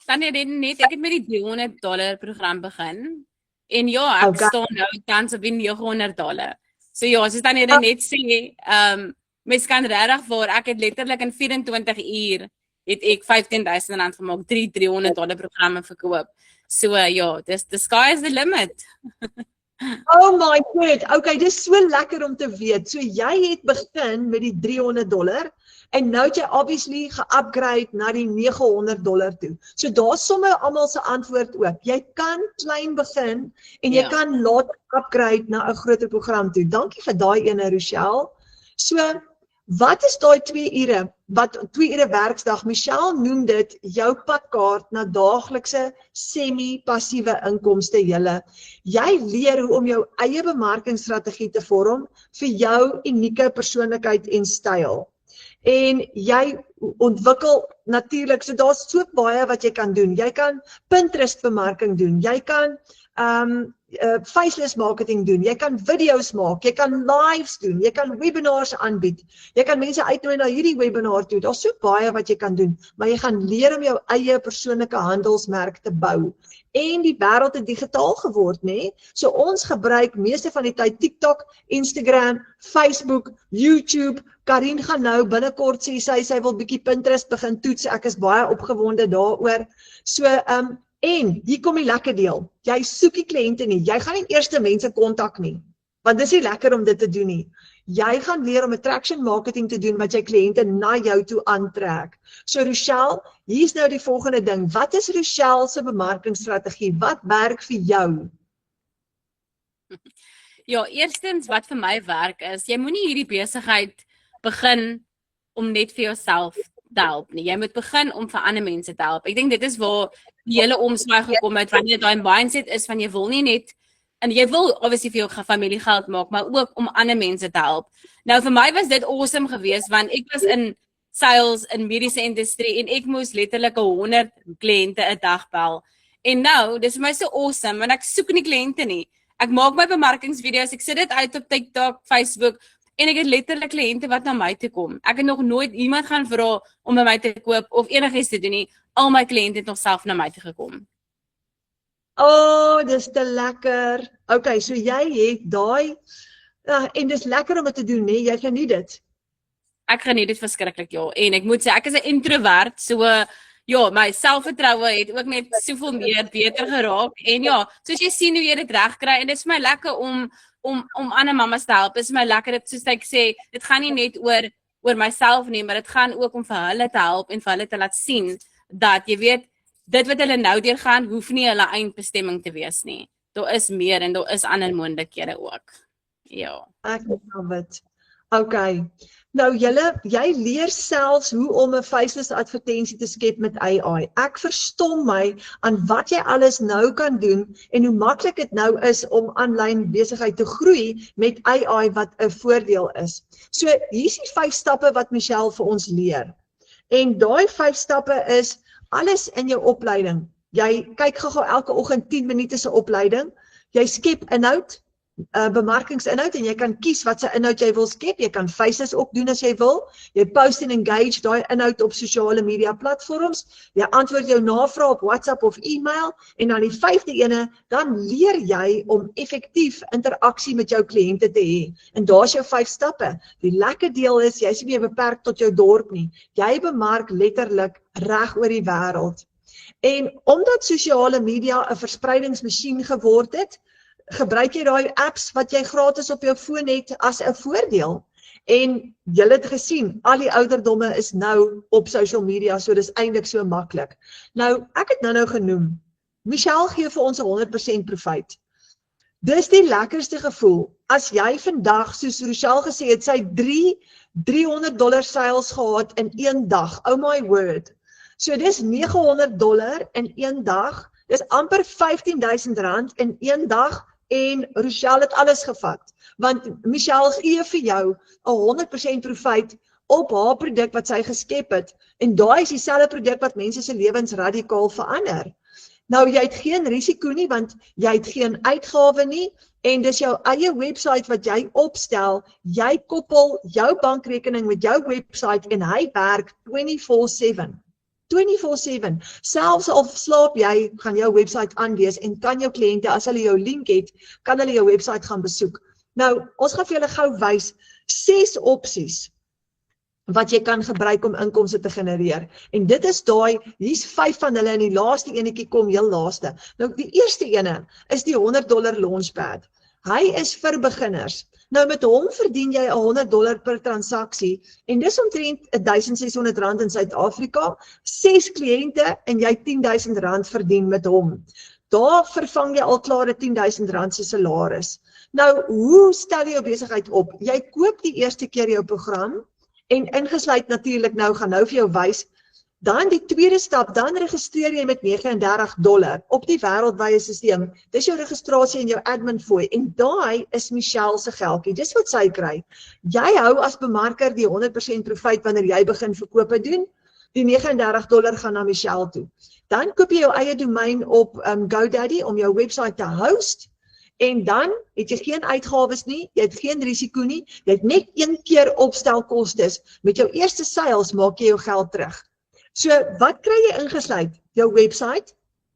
Tanya net, ek het met die $300 program begin. En ja, ek staan nou tans op die $900. So ja, soos Tanya net sê, mens kan regtig waar, ek het letterlik in 24 uur het ek R15,000 gemaak, 3 $300 programme verkoop. So ja, the sky is the limit. Oh my god, okay, dis so lekker om te weet. So jy het begin met die $300 en nou het jy obviously ge-upgrade na die $900 toe. So daar somme almal se antwoord ook. Jy kan klein begin en jy kan laat upgrade na 'n groter program toe. Dankie vir daai ene, Rochelle. So, wat is daai 2 ure? Wat 2 ure werksdag? Michelle noem dit jou padkaart na daaglikse semi-passiewe inkomste julle. Jy leer hoe om jou eie bemarkingsstrategie te vorm vir jou unieke persoonlikheid en styl. En jy ontwikkel natuurlik, so daar's so baie wat jy kan doen. Jy kan Pinterest bemarking doen. Jy kan faceless marketing doen, jy kan video's maak, jy kan lives doen, jy kan webinars aanbied, jy kan mense uitnooi na hierdie webinar toe, daar's so baie wat jy kan doen, maar jy gaan leer om jou eie persoonlike handelsmerk te bou. En die wêreld het digitaal geword, nê? So ons gebruik meeste van die tyd TikTok, Instagram, Facebook, YouTube. Karin gaan nou binnekort sê sy wil bietjie Pinterest begin toets, ek is baie opgewonde daaroor. So, en hier kom die lekker deel, jy soek die kliënte nie, jy gaan nie eerste mense kontak nie, want dis nie lekker om dit te doen nie. Jy gaan leer om attraction marketing te doen wat jy kliënte na jou toe aantrek. So Rochelle, hier's nou die volgende ding, wat is Rochelle se bemarkingsstrategie, wat werk vir jou? Ja, eerstens wat vir my werk is, jy moenie hierdie besigheid begin om net vir jouself te help nie. Jy moet begin om vir ander mense te help. Ek dink dit is waar die hele omswaai gekom het, wanneer daai mindset is van jy wil nie net, en jy wil obviously vir jou familie geld maak, maar ook om ander mense te help. Nou vir my was dit awesome geweest, want ek was in sales in mediese industrie en ek moes letterlik 100 kliënte 'n dag bel. En nou, dis vir my so awesome, want ek soek nie kliënte nie. Ek maak my bemarkingsvideo's, ek sit dit uit op TikTok, Facebook, en ek het letterlik kliënte wat na my toe kom. Ek het nog nooit iemand gaan vra om by my te koop of enigiets te doen nie. Al my kliënte het nog self na my toe gekom. Oh, dis te lekker. Okay, so jy het daai, en dis lekker om dit te doen, nee, jy geniet dit. Ek geniet dit verskriklik, ja. En ek moet sê, ek is 'n introvert, so ja, my selfvertroue het ook net soveel meer beter geraak. En ja, soos jy sien hoe jy dit reg kry, en dit is vir my lekker om ander mammas te help. Dit is my lekker, soos ek sê, dit gaan nie net oor myself nie, maar dit gaan ook om vir hulle te help en vir hulle te laat sien dat jy weet, dit wat hulle nou deurgaan, hoef nie hulle eindbestemming te wees nie. Daar is meer en daar is ander moontlikhede ook. Ja. Ek love dit. Okay. Nou jy leer selfs hoe om 'n faceless advertensie te skep met AI. Ek verstom my aan wat jy alles nou kan doen en hoe maklik dit nou is om aanlyn besigheid te groei met AI wat 'n voordeel is. So hier's die 5 stappe wat Michelle vir ons leer. En daai 5 stappe is alles in jou opleiding. Jy kyk gou elke oggend 10 minute se opleiding. Jy skep inhoud. bemarkingsinhoud en jy kan kies wat se inhoud jy wil skep. Jy kan faces ook doen as jy wil. Jy post en engage daai inhoud op sosiale media platforms. Jy antwoord jou navrae op WhatsApp of e-mail en dan die 5de ene, dan leer jy om effektief interaksie met jou kliënte te hê. En daar's jou 5 stappe. Die lekker deel is jy is nie meer beperk tot jou dorp nie. Jy bemark letterlik reg oor die wêreld. En omdat sosiale media 'n verspreidingsmasjien geword het, gebruik jy daai apps wat jy gratis op jou foon het as 'n voordeel. En julle het gesien, al die ouderdomme is nou op social media, so dis eintlik so maklik. Nou, ek het nou genoem, Michelle gee vir ons 100% profijt. Dis die lekkerste gevoel, as jy vandag, soos Rochelle gesê het, sy $300 sales gehad in 1 dag, oh my word. So dis $900 in 1 dag, dis amper R15,000 in 1 dag, en Rochelle het alles gevat, want Michelle gee vir jou 100% profijt op haar produk wat sy geskep het, en daai is dieselfde produk wat mense se lewens radikaal verander. Nou, jy het geen risiko nie, want jy het geen uitgawe nie, en dis jou eie website wat jy opstel, jy koppel jou bankrekening met jou website, en hy werk 24/7. 24/7, selfs al slaap jy, gaan jou website aanwees en kan jou kliënte, as hulle jou link het, kan hulle jou website gaan besoek. Nou, ons gaan vir julle gou wys 6 opsies wat jy kan gebruik om inkomste te genereer. En dit is daai, hier's 5 van hulle en die laaste enetjie kom heel laaste. Nou, die eerste ene is die $100 launchpad. Hy is vir beginners. Nou met hom verdien jy $100 per transaksie en dis omtrent R1,600 in Suid-Afrika, 6 kliënte en jy R10,000 verdien met hom. Daar vervang jy al klaar R10,000 se salaris. Nou, hoe stel jy jou besigheid op? Jy koop die eerste keer jou program en ingesluit natuurlik gaan nou vir jou wys. Dan die tweede stap, dan registreer jy met $39 op die wêreldwye stelsel. Dis jou registrasie en jou admin fooi en daai is Michelle se geldjie. Dis wat sy kry. Jy hou as bemarker die 100% profijt wanneer jy begin verkope doen. Die $39 gaan na Michelle toe. Dan koop jy jou eie domein op GoDaddy om jou website te host. En dan het jy geen uitgawes nie, jy het geen risiko nie, jy het net 1 keer opstelkostes. Met jou eerste sales maak jy jou geld terug. So, wat kry jy ingesluit? Jou website,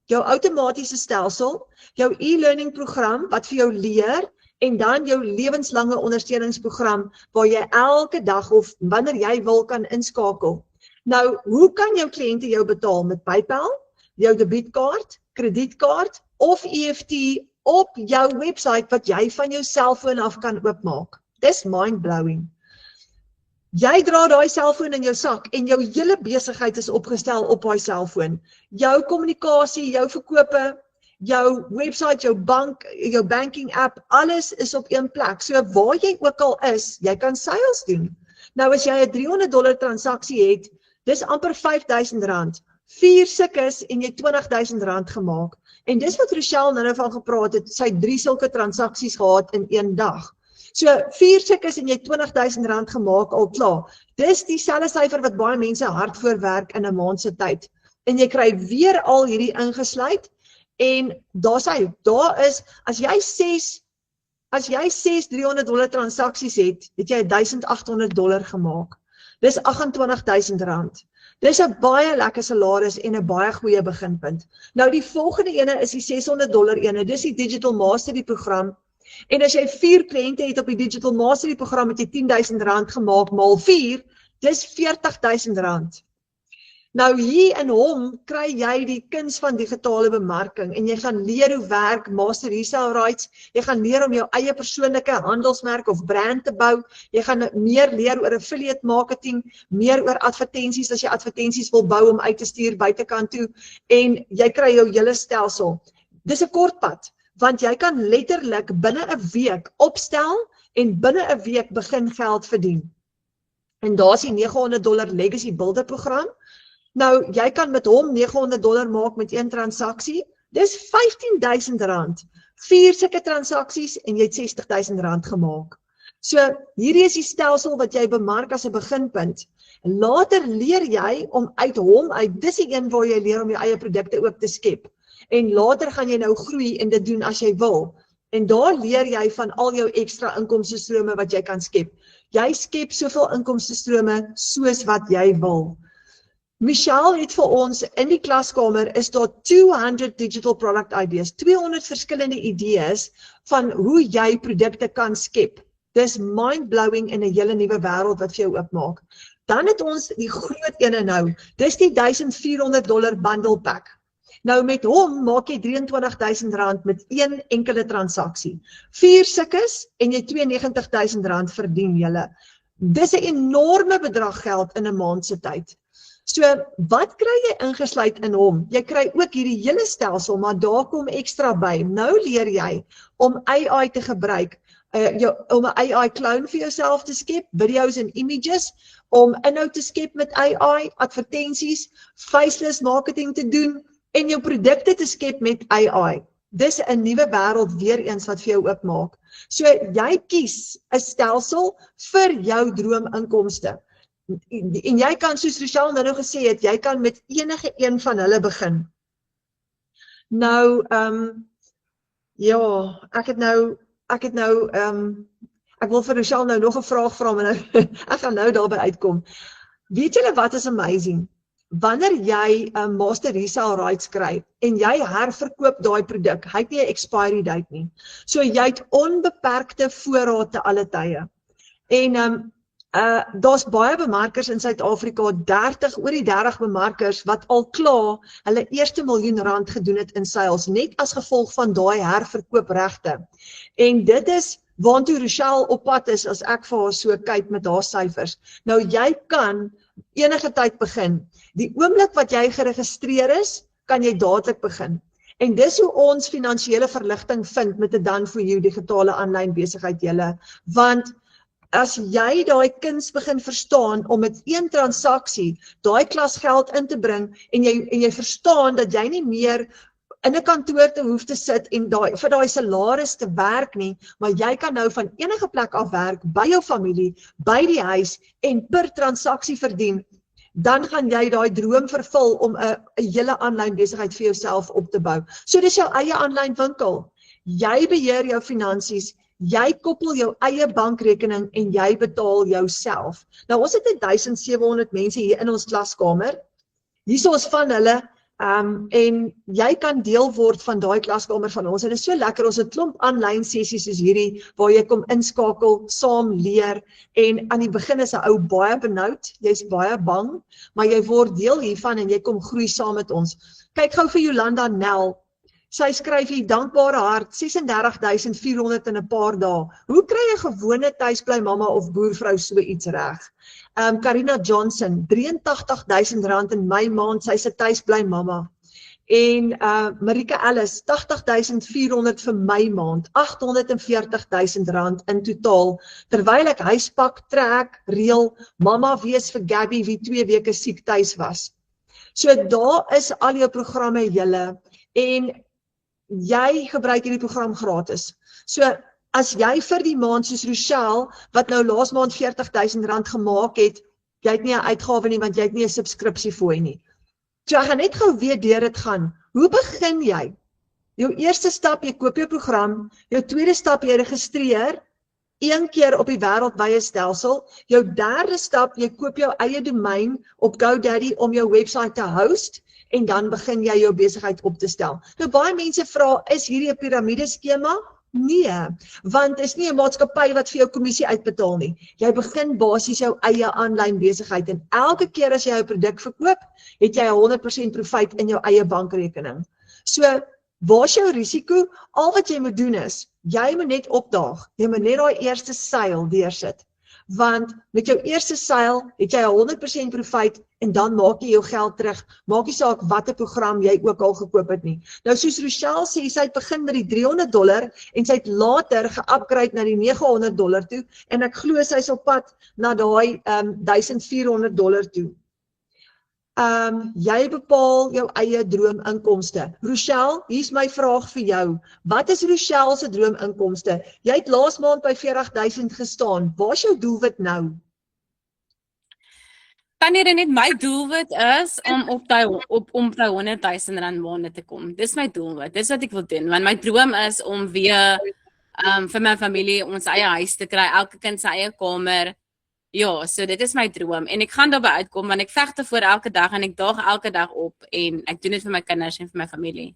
jou outomatiese stelsel, jou e-learning program wat vir jou leer, en dan jou lewenslange ondersteuningsprogram waar jy elke dag of wanneer jy wil kan inskakel. Nou, hoe kan jou kliënte jou betaal? Met PayPal, jou debietkaart, kredietkaart of EFT op jou website wat jy van jou selfoon af kan oopmaak. Dis mind-blowing. Jy dra daai selfoon in jou sak en jou hele besigheid is opgestel op daai selfoon. Jou kommunikasie, jou verkope, jou website, jou bank, jou banking app, alles is op een plek. So waar jy ook al is, jy kan sales doen. Nou as jy 'n $300 transaksie het, dis amper R5,000. 4 sikkes en jy R20,000 gemaak. En dis wat Rochelle nou van gepraat het, sy 3 sulke transaksies gehad in 1 dag. So 4 sikkes en jy R20,000 gemaak al klaar. Dis dieselfde syfer wat baie mense hard voor werk in 'n maand se tyd. En jy kry weer al hierdie ingesluit en daar is, as jy 6 $300 transaksies het, het jy $1,800 gemaak. Dis R28,000. Dis 'n baie lekker salaris en 'n baie goeie beginpunt. Nou die volgende ene is die $600 ene, dis die Digital Mastery program. En as jy 4 kliënte het op die Digital Mastery program, het jy R10,000 gemaak maal 4, dis R40,000. Nou hier in hom kry jy die kuns van digitale bemarking en jy gaan leer hoe werk Master Resale Rights, jy gaan leer om jou eie persoonlike handelsmerk of brand te bou, jy gaan meer leer oor affiliate marketing, meer oor advertensies as jy advertensies wil bou om uit te stuur buitekant toe en jy kry jou hele stelsel. Dis 'n kort pad, want jy kan letterlik binne 'n week opstel en binne 'n week begin geld verdien. En daar's die $900 Legacy Builder program. Nou, jy kan met hom $900 maak met 1 transaksie. Dis R15,000. 4 sulke transaksies en jy het R60,000 gemaak. So, hierdie is die stelsel wat jy bemark as 'n beginpunt. Later leer jy om uit hom uit, dis die een waar jy leer om jou eie produkte ook te skep. En later gaan jy nou groei en dit doen as jy wil. En daar leer jy van al jou ekstra inkomstestrome wat jy kan skep. Jy skep soveel inkomstestrome soos wat jy wil. Michelle het vir ons in die klaskamer is daar 200 digital product ideas, 200 verskillende idees van hoe jy produkte kan skep. Dis mind-blowing in 'n hele nuwe wêreld wat vir jou oopmaak. Dan het ons die groot ene nou, dis die $1,400 bundle pack. Nou met hom maak jy R23,000 met een enkele transaksie. 4 sikkes en jy R92,000 verdien julle. Dis 'n enorme bedrag geld in 'n maand se tyd. So, wat kry jy ingesluit in hom? Jy kry ook hierdie hele stelsel, maar daar kom ekstra by. Nou leer jy om AI te gebruik, om 'n AI clone vir jouself te skep, videos en images, om inhoud te skep met AI, advertensies, faceless marketing te doen, en jou produkte te skep met AI. Dis 'n nuwe wêreld weer eens wat vir jou oopmaak. So, jy kies 'n stelsel vir jou droominkomste. En jy kan, soos Rochelle nou gesê het, jy kan met enige een van hulle begin. Nou, ja, ek wil vir Rochelle nou nog 'n vraag vra, maar ek gaan nou daarby uitkom. Weet julle wat is amazing? Wanneer jy 'n master resale rights kry en jy herverkoop daai produk, hy het nie 'n expiry date nie. So jy het onbeperkte voorraad te alle tye. En daar's baie bemarkers in Suid-Afrika, oor die 30 bemarkers wat al klaar hulle eerste R1 miljoen gedoen het in sales, net as gevolg van daai herverkoopregte. En dit is waantoe Rochelle op pad is as ek vir haar so kyk met haar syfers. Nou jy kan enige tyd begin. Die oomblik wat jy geregistreer is, kan jy dadelik begin. En dis hoe ons finansiële verligting vind met 'n done for you digitale aanlyn besigheid julle, want as jy daai kuns begin verstaan om met een transaksie daai klas geld in te bring en jy verstaan dat jy nie meer in 'n kantoor te hoef te sit en vir daai salaris te werk nie, maar jy kan nou van enige plek af werk, by jou familie, by die huis en per transaksie verdien, dan gaan jy daai droom vervul om 'n hele aanlyn besigheid vir jouself op te bou. So dis jou eie aanlyn winkel. Jy beheer jou finansies, jy koppel jou eie bankrekening en jy betaal jouself. Nou ons het 1700 mense hier in ons klaskamer. Hier is van hulle en jy kan deel word van daai klaskamer van ons. En dit is so lekker, ons het klomp aanlyn sessies soos hierdie waar jy kom inskakel, saam leer en aan die begin is 'n ou baie benoud, jy's baie bang, maar jy word deel hiervan en jy kom groei saam met ons. Kyk gou vir Jolanda Nel. Sy skryf hier, dankbare hart, 36,400 in 'n paar dae. Hoe kry 'n gewone tuisbly mamma of boervrou so iets reg? Karina Johnson, R83,000 in my maand, sy's 'n tuisbly mamma. En Marika Ellis, 80,400 vir my maand, R840,000 in totaal, terwyl ek huispak, trek, reël, mamma wees vir Gabby wie 2 weke siek tuis was. So daar is al jou programme julle en jy gebruik hierdie program gratis. So as jy vir die maand soos Rochelle, wat nou laas maand R40,000 gemaak het, jy het nie 'n uitgawe nie, want jy het nie 'n subskripsie fooi nie. So ek gaan net gou weer deur dit gaan. Hoe begin jy? Jou eerste stap, jy koop jou program. Jou tweede stap, jy registreer 1 keer op die wêreldwye stelsel. Jou derde stap, jy koop jou eie domein op GoDaddy om jou webwerf te host. En dan begin jy jou besigheid op te stel. Nou baie mense vra, is hierdie 'n piramideskema? Nee, want is nie 'n maatskappy wat vir jou kommissie uitbetaal nie. Jy begin basies jou eie aanlyn besigheid en elke keer as jy jou produk verkoop, het jy 100% profit in jou eie bankrekening. So, waar is jou risiko? Al wat jy moet doen is, jy moet net opdaag. Jy moet net daai eerste seil deursit. Want met jou eerste seil het jy 100% profit en dan maak jy jou geld terug. Maak nie saak watter program jy ook al gekoop het nie. Nou soos Rochelle sê, sy het begin met die $300 en sy het later ge-upgrade na die $900 toe en ek glo sy is op pad na daai $1,400 toe. Jy bepaal jou eie droominkomste. Rochelle, hier's my vraag vir jou. Wat is Rochelle se droominkomste? Jy het laas maand by 40,000 gestaan. Waar is jou doelwit nou? Tannie Renet, my doelwit is om op die R100,000 maande te kom. Dis my doelwit. Dis wat ek wil doen, want my droom is om weer vir my familie ons eie huis te kry, elke kind sy eie kamer. Ja, so dit is my droom en ek gaan daarby uitkom want ek veg daarvoor elke dag en ek daag elke dag op en ek doen dit vir my kinders en vir my familie.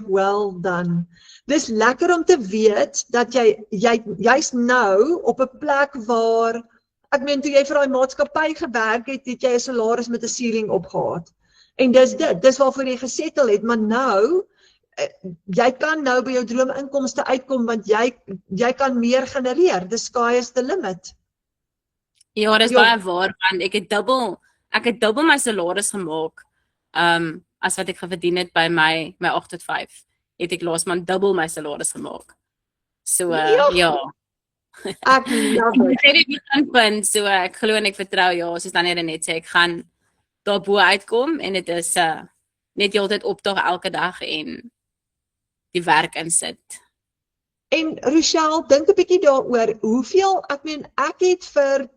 Well done. Dis lekker om te weet dat jy's nou op 'n plek waar, ek meen toe jy vir daai maatskappy gewerk het jy 'n salaris met 'n ceiling opgehad. En dis waarvoor jy gesettel het, maar nou jy kan nou by jou droominkomste uitkom want jy kan meer genereer. The sky is the limit. Ja, dis baie waar want ek het dubbel my salaris gemaak. As wat ek verdien het by my 8 tot 5, het ek laas maand dubbel my salaris gemaak. So ja. Ek love it. Ek het nie punt, so ek glo en ek vertrou soos dan net sê ek gaan daarbo uitkom en dit is net heeltyd opdaag elke dag en die werk insit. En Rochelle, dink 'n bietjie daaroor, hoeveel, ek het vir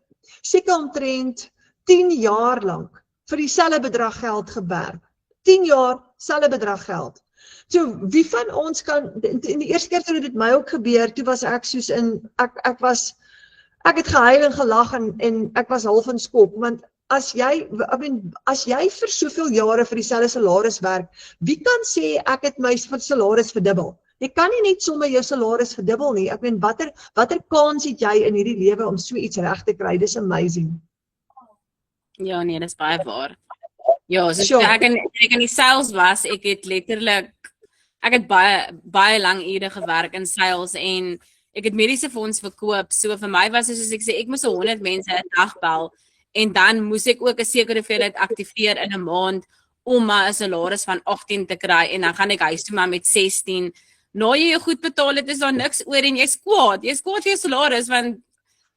seker omtrent 10 jaar lank vir dieselfde bedrag geld gewerk. 10 jaar, selfde bedrag geld. So, wie van ons kan, in die eerste keer toe dit my ook gebeur, toe was ek soos ek het gehuil en gelag en ek was half in skok, want as jy vir soveel jare vir dieselfde salaris werk, wie kan sê ek het my salaris verdubbel? Jy kan nie net sommer jou salaris verdubbel nie. Watter kans het jy in hierdie lewe om so iets reg te kry? Dis amazing. Ja, nee, dis baie waar. Ja, so ek in die sales was, ek het baie lang ure gewerk in sales en ek het mediese fonds verkoop. So vir my was dit soos ek sê, ek moes 100 mense 'n dag bel en dan moes ek ook 'n sekere hoeveelheid aktiveer in 'n maand om maar 'n salaris van 18 te kry en dan gaan ek huis toe maar met 16. Nou jy jou goed betaal het, is daar niks oor en jy's kwaad vir jou salaris want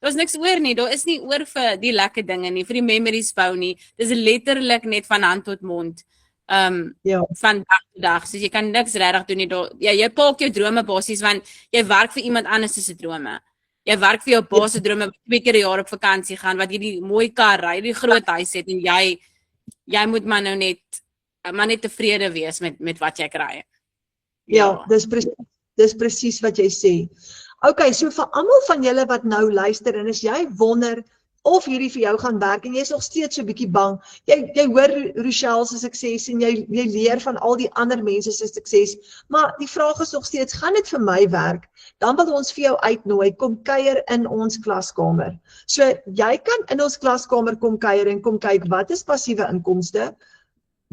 daar's niks oor nie, daar is nie oor vir die lekker dinge nie, vir die memories bou nie. Dis letterlik net van hand tot mond. Van dag tot dag. So jy kan niks regtig doen nie. Jy paak jou drome basies want jy werk vir iemand anders se drome. Jy werk vir jou baas se drome, 2 keer 'n jaar op vakansie gaan, wat jy die mooi kar ry, die groot huis het en jy moet maar nou net tevrede wees met wat jy kry. Ja, dis presies wat jy sê. Okay, so vir almal van julle wat nou luister en as jy wonder of hierdie vir jou gaan werk en jy is nog steeds so 'n bietjie bang. Jy hoor Rochelle se sukses en jy leer van al die ander mense se sukses, maar die vraag is nog steeds, gaan dit vir my werk? Dan wil ons vir jou uitnooi, kom kuier in ons klaskamer. So jy kan in ons klaskamer kom kuier en kom kyk wat is passiewe inkomste?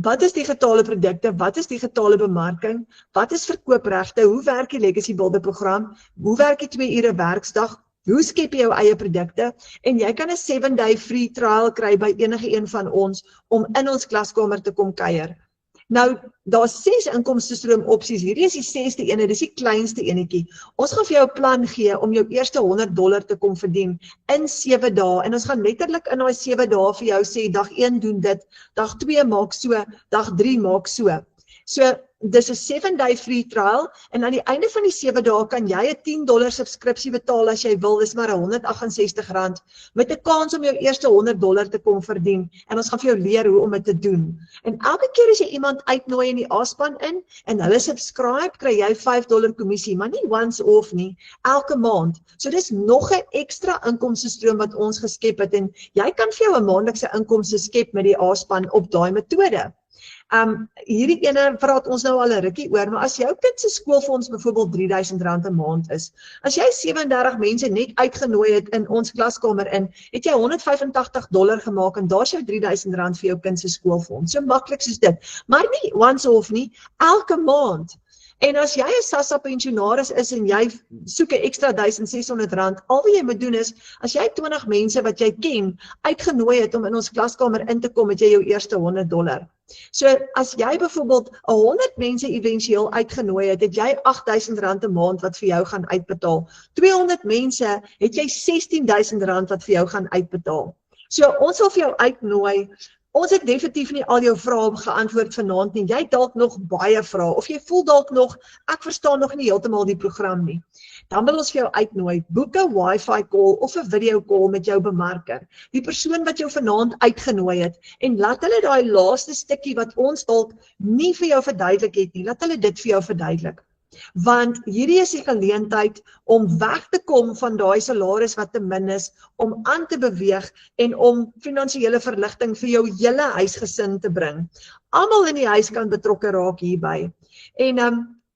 Wat is digitale produkte? Wat is digitale bemarking? Wat is verkoopregte? Hoe werk die Legacy Builder program? Hoe werk die 2 ure werksdag? Hoe skep jy jou eie produkte? En jy kan 'n 7-day free trial kry by enige een van ons om in ons klaskamer te kom kuier. Nou, daar's 6 inkomstestroom opsies. Hierdie is die 6ste ene, dis die kleinste enetjie. Ons gaan vir jou 'n plan gee om jou eerste $100 te kom verdien in 7 dae. En ons gaan letterlik in daai 7 dae vir jou sê, dag 1 doen dit, dag 2 maak so, dag 3 maak so. So, dis 'n 7-day free trial en aan die einde van die 7 dae kan jy 'n $10 subskripsie betaal as jy wil, dis maar R168 met 'n kans om jou eerste $100 te kom verdien en ons gaan vir jou leer hoe om dit te doen. En elke keer as jy iemand uitnooi in die A-span in en hulle subscribe, kry jy $5 kommissie, maar nie once off nie, elke maand. So dis nog 'n ekstra inkomstestroom wat ons geskep het en jy kan vir jou 'n maandelikse inkomste skep met die A-span op daai metode. Hierdie ene praat ons nou al 'n rukkie oor, maar as jou kind se skoolfonds byvoorbeeld R3000 'n maand is, as jy 37 mense net uitgenooi het in ons klaskamer in, het jy $185 gemaak en daar's jou R3000 vir jou kind se skoolfonds. So maklik soos dit. Maar nie once off nie, elke maand. En as jy 'n SASSA pensionaris is en jy soek 'n ekstra R1600, al wat jy moet doen is, as jy 20 mense wat jy ken, uitgenooi het om in ons klaskamer in te kom, het jy jou eerste $100. So as jy byvoorbeeld 100 mense éventueel uitgenooi het, het jy R8000 'n maand wat vir jou gaan uitbetaal. 200 mense, het jy R16000 wat vir jou gaan uitbetaal. So ons wil vir jou uitnooi. Ons het definitief nie al jou vrae geantwoord vanaand nie. Jy het dalk nog baie vrae of jy voel dalk nog ek verstaan nog nie heeltemal die program nie. Dan wil ons vir jou uitnooi, boek 'n Wi-Fi call of 'n video call met jou bemarker. Die persoon wat jou vanaand uitgenooi het en laat hulle daai laaste stukkie wat ons dalk nie vir jou verduidelik het nie, laat hulle dit vir jou verduidelik. Want hierdie is die geleentheid om weg te kom van daai salaris wat te min is, om aan te beweeg en om finansiële verligting vir jou hele huisgesin te bring. Almal in die huis kan betrokke raak hierby. En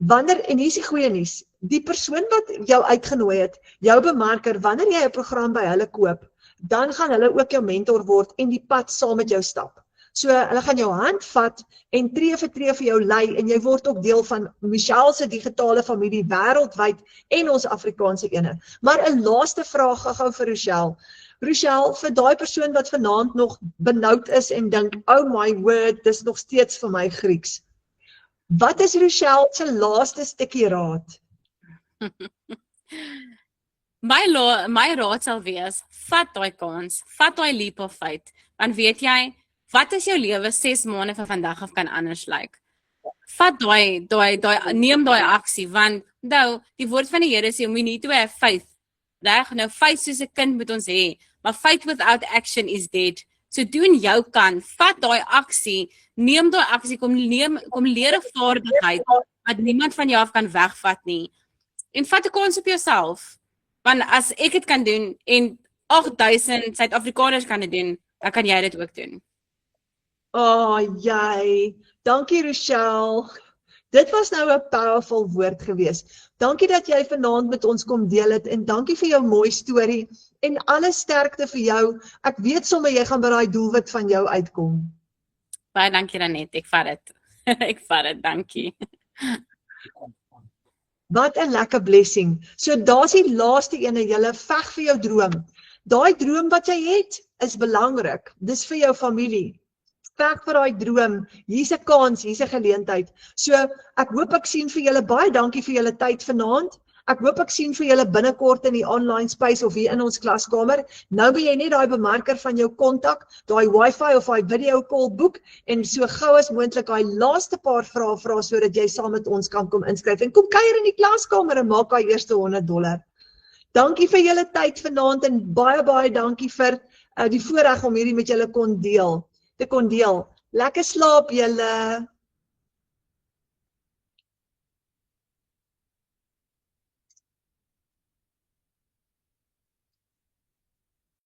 hier is die goeie nuus, die persoon wat jou uitgenooi het, jou bemarker, wanneer jy 'n program by hulle koop, dan gaan hulle ook jou mentor word en die pad saam met jou stap. So hulle gaan jou hand vat en tree vir jou lei en jy word ook deel van Michelle se digitale familie wêreldwyd en ons Afrikaanse ene. Maar 'n laaste vraag gou vir Rochelle. Rochelle, vir daai persoon wat vanaand nog benoud is en dink, oh my word, dis nog steeds vir my Grieks. Wat is Rochelle se laaste stukkie raad? My raad sal wees, vat daai kans, vat daai leap of faith, want weet jy, wat is jou lewe 6 maande van vandag af kan anders lyk? Vat neem daai aksie, want nou, die woord van die Here sê, we need to have faith, reg? Nou, faith soos 'n kind moet ons hê, maar faith without action is dead. So doen jou kant, vat daai aksie, neem daai aksie, kom leer 'n vaardigheid, wat niemand van jou af kan wegvat nie. En vat 'n kans op jouself, want as ek dit kan doen, en 8000 Suid-Afrikaners kan dit doen, dan kan jy dit ook doen. Dankie Rochelle. Dit was nou 'n powerful woord gewees. Dankie dat jy vanaand met ons kom deel het en dankie vir jou mooi storie en alle sterkte vir jou. Ek weet sommer jy gaan by daai doelwit van jou uitkom. Baie dankie Ranet, ek vat dit. Ek vat dit, dankie. Wat 'n lekker blessing. So daar's die laaste ene, julle veg vir jou droom. Daai droom wat jy het, is belangrik. Dis vir jou familie. Veg vir daai droom, hier's 'n kans, hier's 'n geleentheid. So, ek hoop ek sien vir julle baie dankie vir julle tyd vanaand. Ek hoop ek sien vir julle binnekort in die online space of hier in ons klaskamer. Nou moet jy net daai bemarker van jou kontak, daai wifi of daai video call boek en so gou as moontlik daai laaste paar vrae vra sodat jy saam met ons kan kom inskryf en kom kuier in die klaskamer en maak daai eerste $100. Dankie vir julle tyd vanaand en baie dankie vir die voorreg om hierdie met julle te kon deel. Lekker slaap julle.